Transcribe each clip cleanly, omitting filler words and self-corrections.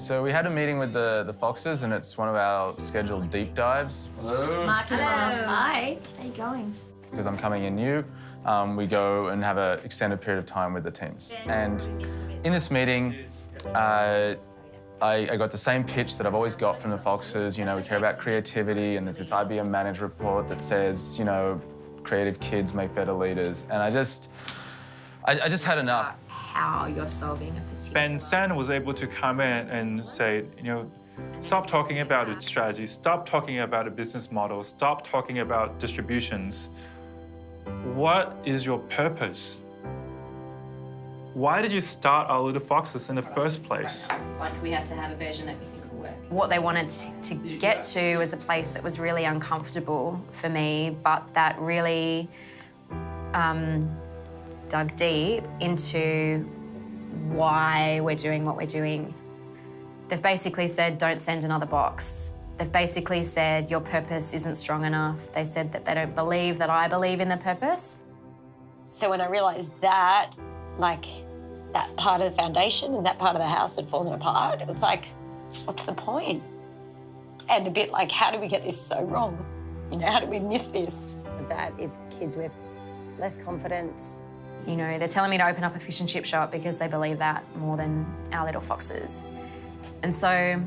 So we had a meeting with the Foxes, and it's one of our scheduled deep dives. Hello. Mark and Rob, hi. How you going? Because I'm coming in new, we go and have an extended period of time with the teams. And in this meeting, I got the same pitch that I've always got from the Foxes. You know, we care about creativity, and there's this IBM Manage report that says, you know, creative kids make better leaders. And I just had enough. How you're solving a particular... Ben San was able to come in and say, you know, stop talking about a strategy, stop talking about a business model, stop talking about distributions. What is your purpose? Why did you start Our Little Foxes in the first place? Like, we have to have a version that we think will work. What they wanted to get to was a place that was really uncomfortable for me, but that really dug deep into why we're doing what we're doing. They've basically said, don't send another box. They've basically said, your purpose isn't strong enough. They said that they don't believe that I believe in the purpose. So when I realised that, like, that part of the foundation and that part of the house had fallen apart, it was like, what's the point? And a bit like, how do we get this so wrong? You know, how do we miss this? That is kids with less confidence. You know, they're telling me to open up a fish and chip shop because they believe that more than Our Little Foxes. And so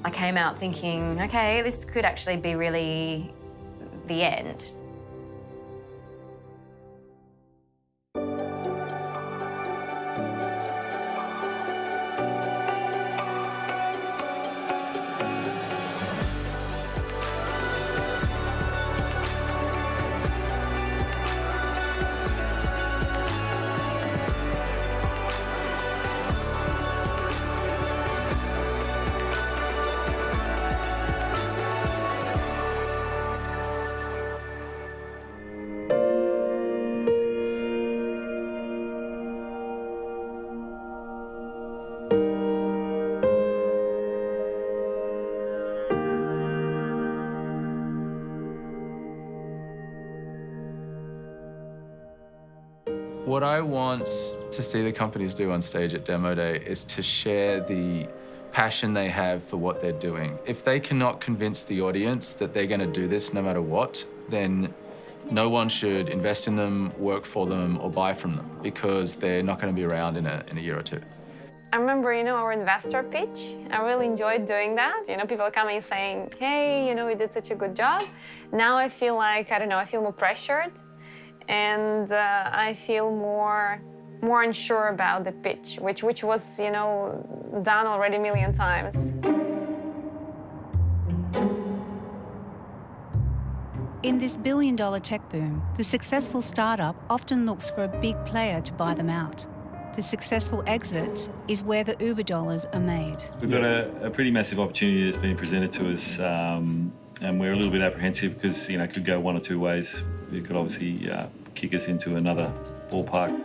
I came out thinking, okay, this could actually be really the end. What I want to see the companies do on stage at Demo Day is to share the passion they have for what they're doing. If they cannot convince the audience that they're going to do this no matter what, then no one should invest in them, work for them, or buy from them, because they're not going to be around in a year or two. I remember, you know, our investor pitch. I really enjoyed doing that. You know, people coming saying, hey, you know, we did such a good job. Now I feel like, I don't know, I feel more pressured. And I feel more unsure about the pitch, which was, you know, done already a million times. In this billion-dollar tech boom, the successful startup often looks for a big player to buy them out. The successful exit is where the Uber dollars are made. We've got a pretty massive opportunity that's been presented to us, and we're a little bit apprehensive because, you know, it could go one or two ways. It could obviously kick us into another ballpark.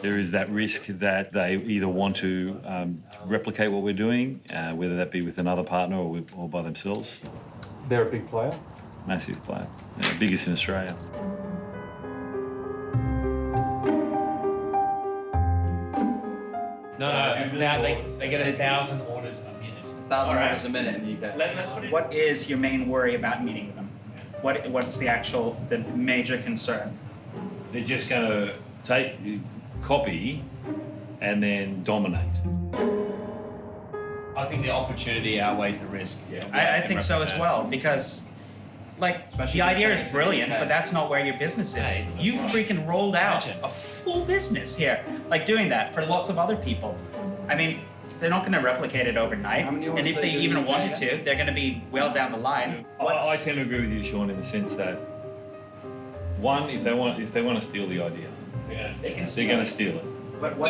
There is that risk that they either want to replicate what we're doing, whether that be with another partner or by themselves. They're a big player? Massive player, biggest in Australia. No, now they get 1,000 orders a minute. 1,000 orders a minute in the UK. Let's put it... What is your main worry about meeting with them? What's the major concern? They're just going to take, copy, and then dominate. I think the opportunity outweighs the risk. Yeah. I think so as well, because like, the idea is brilliant, but that's not where your business is. You freaking rolled out a full business here, like doing that for lots of other people. I mean, they're not going to replicate it overnight, and if they even wanted to, they're going to be well down the line. I tend to agree with you, Sean, in the sense that, one, if they want to steal the idea, they're going to steal it. But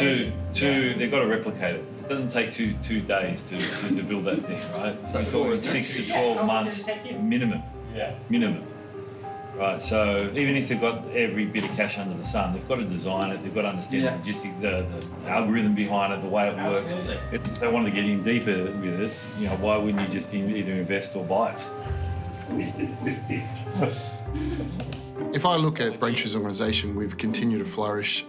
Two, they've got to replicate it. It doesn't take two days to build that thing, right? So we're talking 6 to 12 months minimum. Yeah. Minimum. Right, so even if they've got every bit of cash under the sun, they've got to design it, they've got to understand the logistics, the algorithm behind it, the way it works. If they wanted to get in deeper with us, you know, why wouldn't you just either invest or buy us? If I look at Braintree's organisation, we've continued to flourish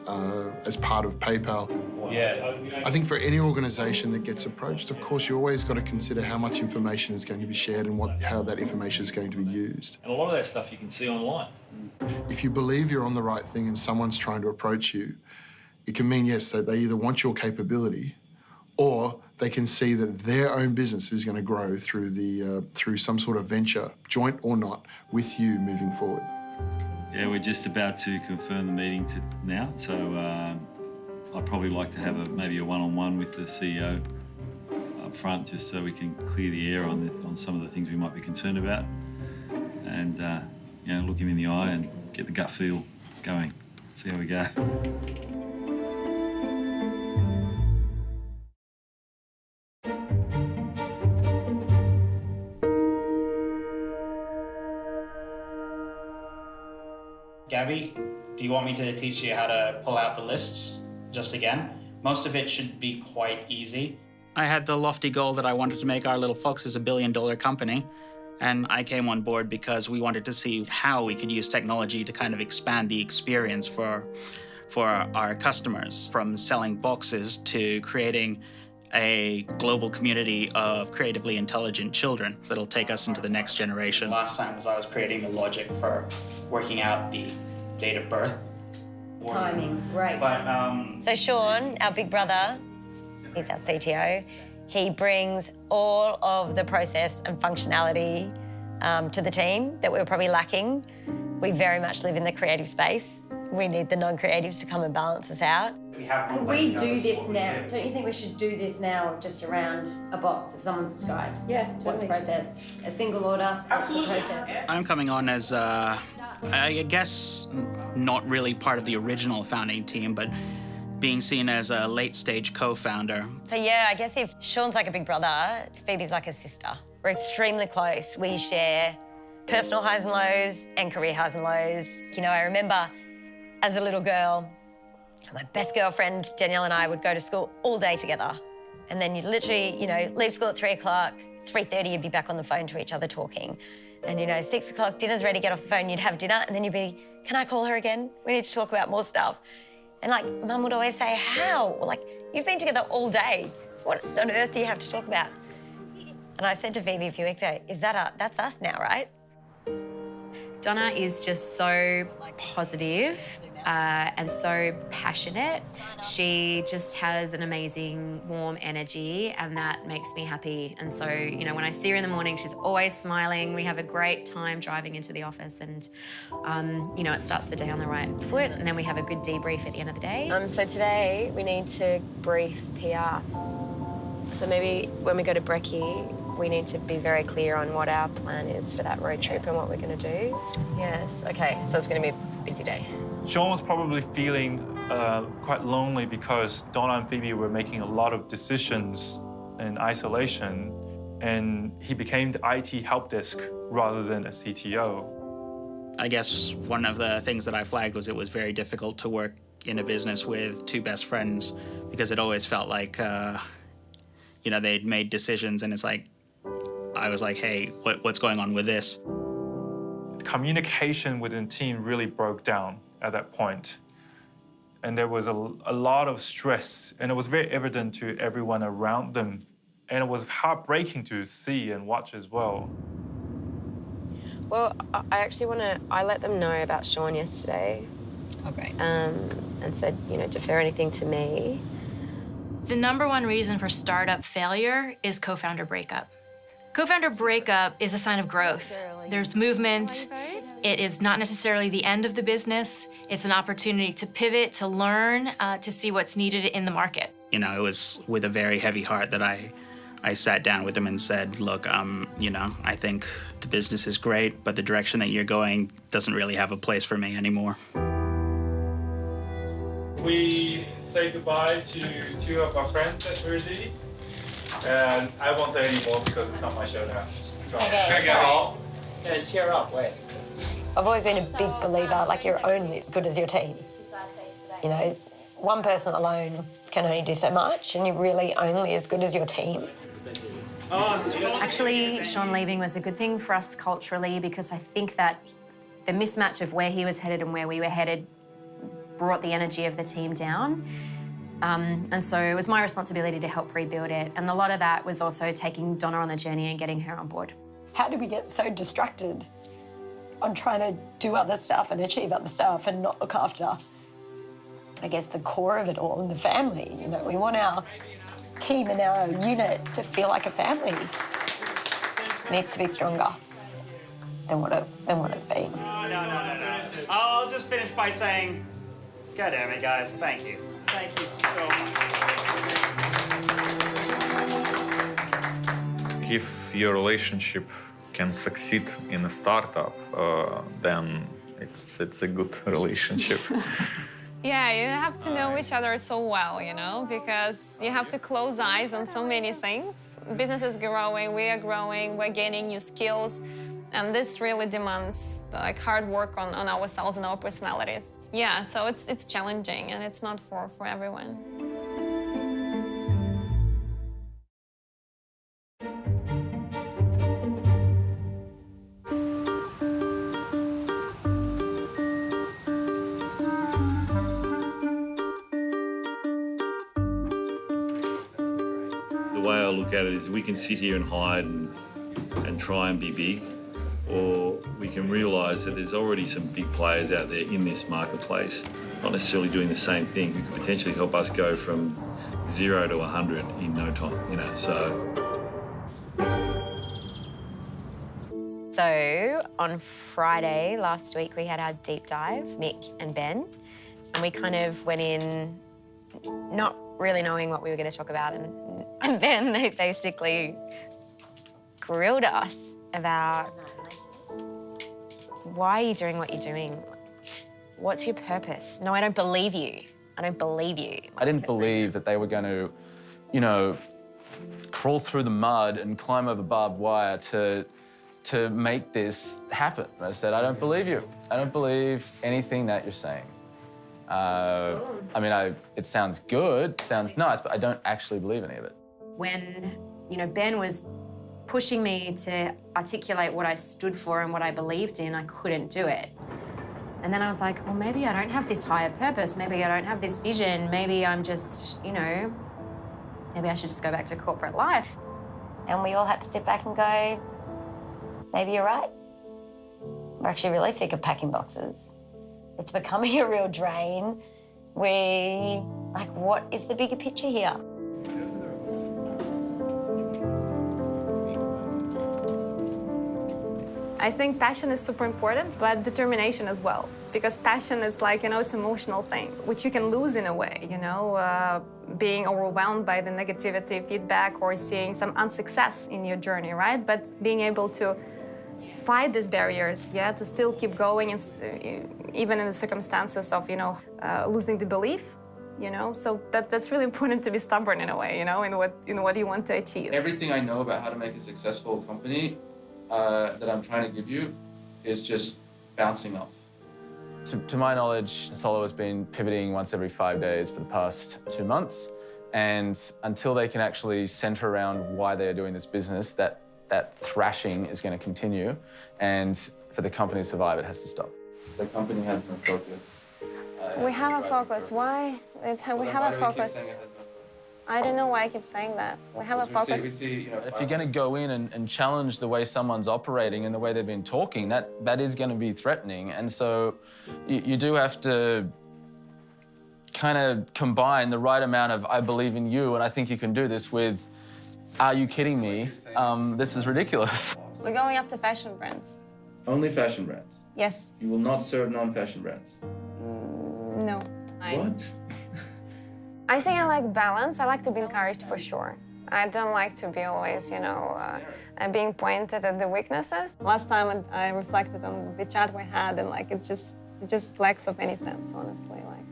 as part of PayPal. Yeah. I think for any organisation that gets approached, of course, you always got to consider how much information is going to be shared and how that information is going to be used. And a lot of that stuff you can see online. If you believe you're on the right thing and someone's trying to approach you, it can mean, yes, that they either want your capability or they can see that their own business is going to grow through some sort of venture, joint or not, with you moving forward. Yeah, we're just about to confirm the meeting now, so I'd probably like to have maybe a one-on-one with the CEO up front, just so we can clear the air on some of the things we might be concerned about, and you know, look him in the eye and get the gut feel going. See how we go. Gabby, do you want me to teach you how to pull out the lists just again? Most of it should be quite easy. I had the lofty goal that I wanted to make Our Little Foxes a billion-dollar company, and I came on board because we wanted to see how we could use technology to kind of expand the experience for our customers, from selling boxes to creating a global community of creatively intelligent children that'll take us into the next generation. Last time was I was creating the logic for working out the date of birth. Timing, right. But So Sean, our big brother, he's our CTO. He brings all of the process and functionality to the team that we were probably lacking. We very much live in the creative space. We need the non-creatives to come and balance us out. Could we do this now? Don't you think we should do this now just around a box if someone subscribes? Yeah, totally. What's the process? A single order? Absolutely. What's the process? I'm coming on as, I guess, not really part of the original founding team, but being seen as a late-stage co-founder. So yeah, I guess if Sean's like a big brother, Phoebe's like a sister. We're extremely close. We share personal highs and lows and career highs and lows. You know, I remember as a little girl, my best girlfriend, Danielle, and I would go to school all day together. And then you'd literally, you know, leave school at 3 o'clock, 3:30 you'd be back on the phone to each other talking. And, you know, 6 o'clock, dinner's ready, get off the phone, you'd have dinner, and then you'd be, can I call her again? We need to talk about more stuff. And, like, Mum would always say, how? Well, like, you've been together all day. What on earth do you have to talk about? And I said to Phoebe a few weeks ago, that's us now, right? Donna is just so positive and so passionate. She just has an amazing, warm energy, and that makes me happy. And so, you know, when I see her in the morning, she's always smiling. We have a great time driving into the office, and, you know, it starts the day on the right foot, and then we have a good debrief at the end of the day. So today we need to brief PR. So maybe when we go to Brekkie, we need to be very clear on what our plan is for that road trip and what we're going to do. Yes, okay, so it's going to be a busy day. Sean was probably feeling quite lonely because Donna and Phoebe were making a lot of decisions in isolation, and he became the IT help desk rather than a CTO. I guess one of the things that I flagged was it was very difficult to work in a business with two best friends, because it always felt like, you know, they'd made decisions, and it's like, I was like, hey, what's going on with this? Communication within the team really broke down at that point. And there was a lot of stress, and it was very evident to everyone around them. And it was heartbreaking to see and watch as well. Well, I let them know about Sean yesterday. Oh, great. And said, you know, defer anything to me. The number one reason for startup failure is co-founder breakup. Co-founder breakup is a sign of growth. There's movement. It is not necessarily the end of the business. It's an opportunity to pivot, to learn, to see what's needed in the market. You know, it was with a very heavy heart that I sat down with him and said, look, you know, I think the business is great, but the direction that you're going doesn't really have a place for me anymore. We say goodbye to two of our friends at Braintree, and I won't say any more because it's not my show now. Okay. Yeah, cheer up, wait. I've always been a big believer, like, you're only as good as your team. You know, one person alone can only do so much, and you're really only as good as your team. Actually, Sean leaving was a good thing for us culturally, because I think that The mismatch of where he was headed and where we were headed brought the energy of the team down. And so it was my responsibility to help rebuild it. And a lot of that was also taking Donna on the journey and getting her on board. How do we get so distracted on trying to do other stuff and achieve other stuff and not look after, I guess, the core of it all and the family? You know, we want our team and our unit to feel like a family. It needs to be stronger than what it's been. No. I'll just finish by saying, God damn it, guys, thank you. Thank you so much. If your relationship can succeed in a startup, then it's a good relationship. Yeah, you have to know each other so well, you know, because you have to close eyes on so many things. Business is growing, we are growing, we're gaining new skills, and this really demands like hard work on ourselves and our personalities. Yeah, so it's challenging and it's not for everyone. The way I look at it is we can sit here and hide and try and be big, or we can realise that there's already some big players out there in this marketplace, not necessarily doing the same thing, who could potentially help us go from 0 to 100 in no time, you know, So on Friday last week, we had our deep dive, Mick and Ben, and we kind of went in not really knowing what we were going to talk about, and then they basically grilled us about why are you doing what you're doing? What's your purpose? No, I don't believe you. I don't believe you. I didn't believe that they were going to, you know, crawl through the mud and climb over barbed wire to make this happen. And I said, I don't believe you. I don't believe anything that you're saying. I mean, it sounds good, sounds nice, but I don't actually believe any of it. When, you know, Ben was pushing me to articulate what I stood for and what I believed in, I couldn't do it. And then I was like, well, maybe I don't have this higher purpose. Maybe I don't have this vision. Maybe I'm just, you know, maybe I should just go back to corporate life. And we all had to sit back and go, maybe you're right. We're actually really sick of packing boxes. It's becoming a real drain. What is the bigger picture here? I think passion is super important, but determination as well. Because passion is like, you know, it's an emotional thing, which you can lose in a way, you know, being overwhelmed by the negativity, feedback, or seeing some unsuccess in your journey, right? But being able to fight these barriers, yeah, to still keep going, and even in the circumstances of, you know, losing the belief, you know. So that's really important to be stubborn in a way, you know, in what you want to achieve. Everything I know about how to make a successful company that I'm trying to give you is just bouncing off. To my knowledge, Solo has been pivoting once every 5 days for the past 2 months, and until they can actually center around why they're doing this business, that thrashing is going to continue, and for the company to survive, it has to stop. The company has no focus. We have a focus. Why? We have a focus. I don't know why I keep saying that. We have a focus. We see, you know, if you're going to go in and challenge the way someone's operating and the way they've been talking, that is going to be threatening. And so you do have to kind of combine the right amount of I believe in you and I think you can do this with are you kidding me? This is ridiculous. We're going after fashion brands. Only fashion brands? Yes. You will not serve non-fashion brands? No. What? I think I like balance. I like to be encouraged for sure. I don't like to be always, you know, being pointed at the weaknesses. Last time I reflected on the chat we had, and like it just lacks of any sense, honestly. Like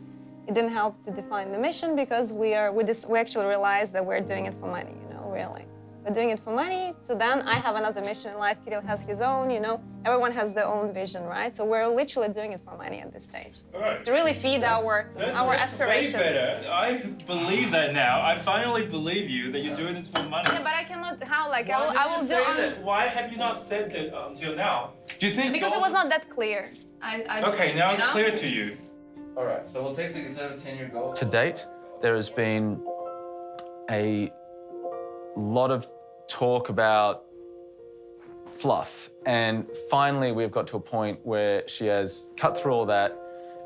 it didn't help to define the mission because we actually realized that we're doing it for money, you know, really. we're doing it for money, to then I have another mission in life, Kirill has his own, you know, everyone has their own vision, right? So we're literally doing it for money at this stage. All right. To really feed our aspirations. Way better. I believe that now. I finally believe you that you're doing this for money. Yeah, but I cannot, how, like, Why I will do that? Why have you not said that until now? Do you think? Because it was not that clear. Okay, now it's clear to you. All right, so we'll take the conservative 10-year goal. To date, there has been a lot of talk about fluff, and finally we've got to a point where she has cut through all that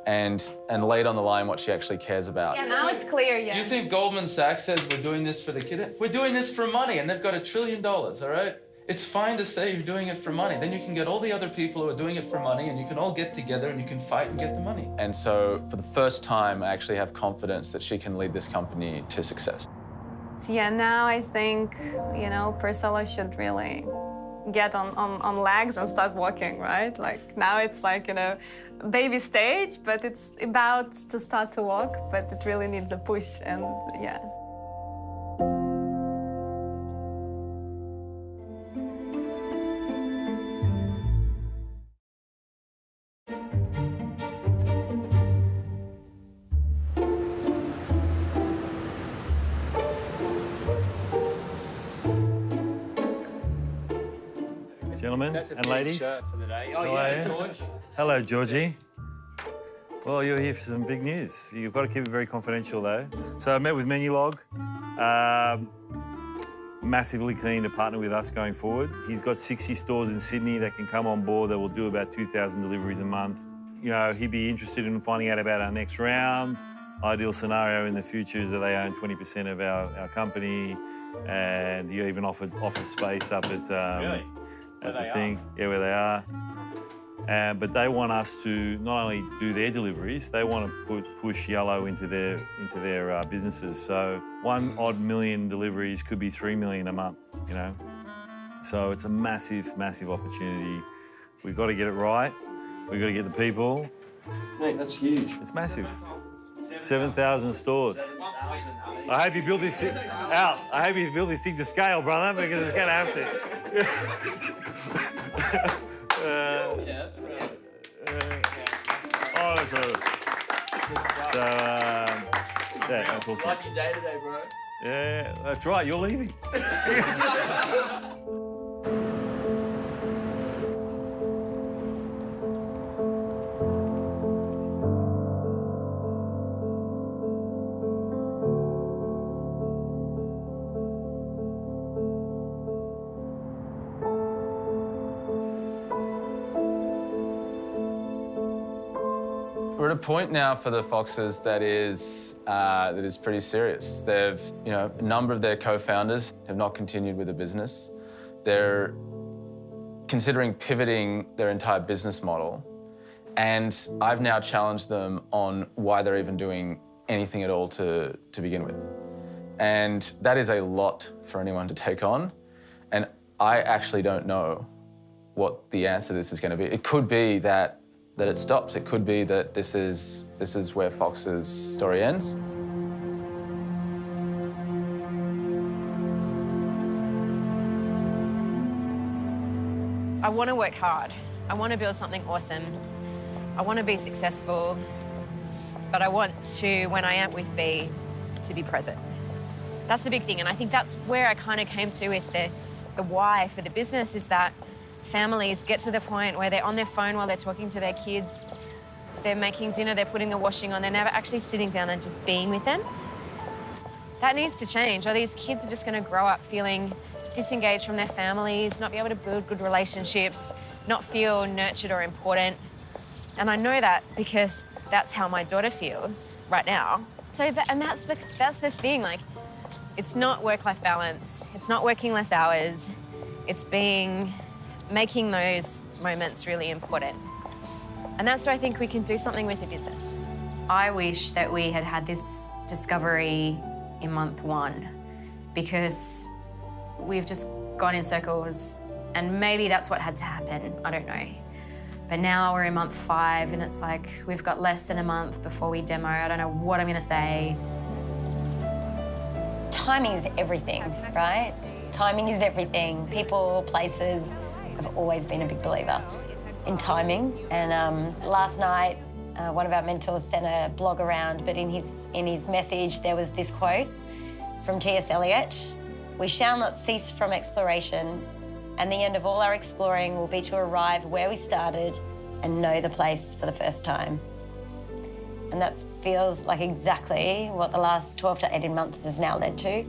and laid on the line what she actually cares about. Yeah, now it's clear, yeah. Do you think Goldman Sachs says we're doing this for the kid? We're doing this for money, and they've got $1 trillion, all right? It's fine to say you're doing it for money. Then you can get all the other people who are doing it for money, and you can all get together and you can fight and get the money. And so for the first time, I actually have confidence that she can lead this company to success. Yeah, now I think, you know, Priscilla should really get on legs and start walking, right? Like now it's like, you know, baby stage, but it's about to start to walk, but it really needs a push, and yeah. Gentlemen and ladies. For the day. Oh, How are yeah, you? George. Hello, Georgie. Well, you're here for some big news. You've got to keep it very confidential, though. So I met with Menulog. Massively keen to partner with us going forward. He's got 60 stores in Sydney that can come on board that will do about 2,000 deliveries a month. You know, he'd be interested in finding out about our next round. Ideal scenario in the future is that they own 20% of our company, and he even offered office space up at Really? at the thing, yeah, where they are. But they want us to not only do their deliveries, they want to push Yellow into their businesses. So 1 odd million deliveries could be 3 million a month, you know. So it's a massive, massive opportunity. We've got to get it right. We've got to get the people. Mate, that's huge. It's massive. 7,000 stores. I hope you build this out. I hope you build this thing to scale, brother, because it's going to have to. Yeah, that's right. Oh, that's right. So, yeah, that's awesome. Lucky day today, bro. Yeah, that's right. You're leaving. We're at a point now for the Foxes that is pretty serious. They've, you know, a number of their co-founders have not continued with the business. They're considering pivoting their entire business model, and I've now challenged them on why they're even doing anything at all to begin with. And that is a lot for anyone to take on, and I actually don't know what the answer to this is going to be. It could be that it stops. It could be that this is where Fox's story ends. I want to work hard. I want to build something awesome. I want to be successful, but I want to, when I am with B, to be present. That's the big thing, and I think that's where I kind of came to with the why for the business, is that families get to the point where they're on their phone while they're talking to their kids, they're making dinner, they're putting the washing on, they're never actually sitting down and just being with them. That needs to change, or these kids are just going to grow up feeling disengaged from their families, not be able to build good relationships, not feel nurtured or important. And I know that because that's how my daughter feels right now. So that's the thing, like, it's not work-life balance, it's not working less hours, it's making those moments really important. And that's where I think we can do something with the business. I wish that we had had this discovery in month 1, because we've just gone in circles, and maybe that's what had to happen, I don't know. But now we're in month 5, and it's like we've got less than a month before we demo. I don't know what I'm gonna say. Timing is everything, right? Timing is everything. People, places, I've always been a big believer in timing. And last night, one of our mentors sent a blog around, but in his message, there was this quote from T.S. Eliot: "We shall not cease from exploration, and the end of all our exploring will be to arrive where we started and know the place for the first time." And that feels like exactly what the last 12 to 18 months has now led to.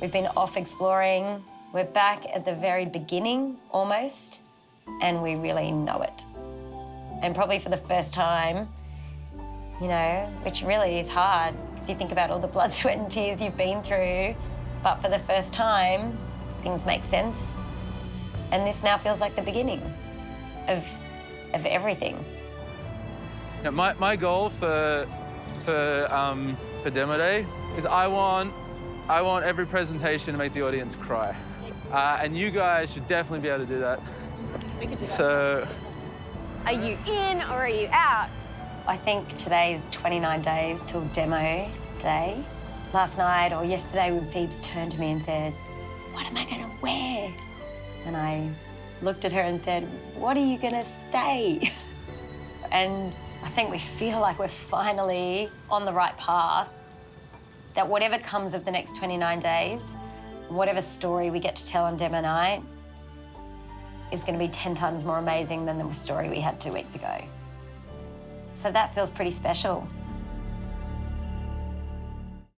We've been off exploring. We're back at the very beginning, almost, and we really know it. And probably for the first time, you know, which really is hard, because you think about all the blood, sweat and tears you've been through, but for the first time, things make sense. And this now feels like the beginning of everything. Now, my goal for Demo Day is I want every presentation to make the audience cry. And you guys should definitely be able to do that. We could do that. So, are you in or are you out? I think today's 29 days till Demo Day. Last night or yesterday when Phoebes turned to me and said, "What am I gonna wear?" And I looked at her and said, "What are you gonna say?" And I think we feel like we're finally on the right path, that whatever comes of the next 29 days, whatever story we get to tell on Demo Night, is going to be 10 times more amazing than the story we had 2 weeks ago. So that feels pretty special.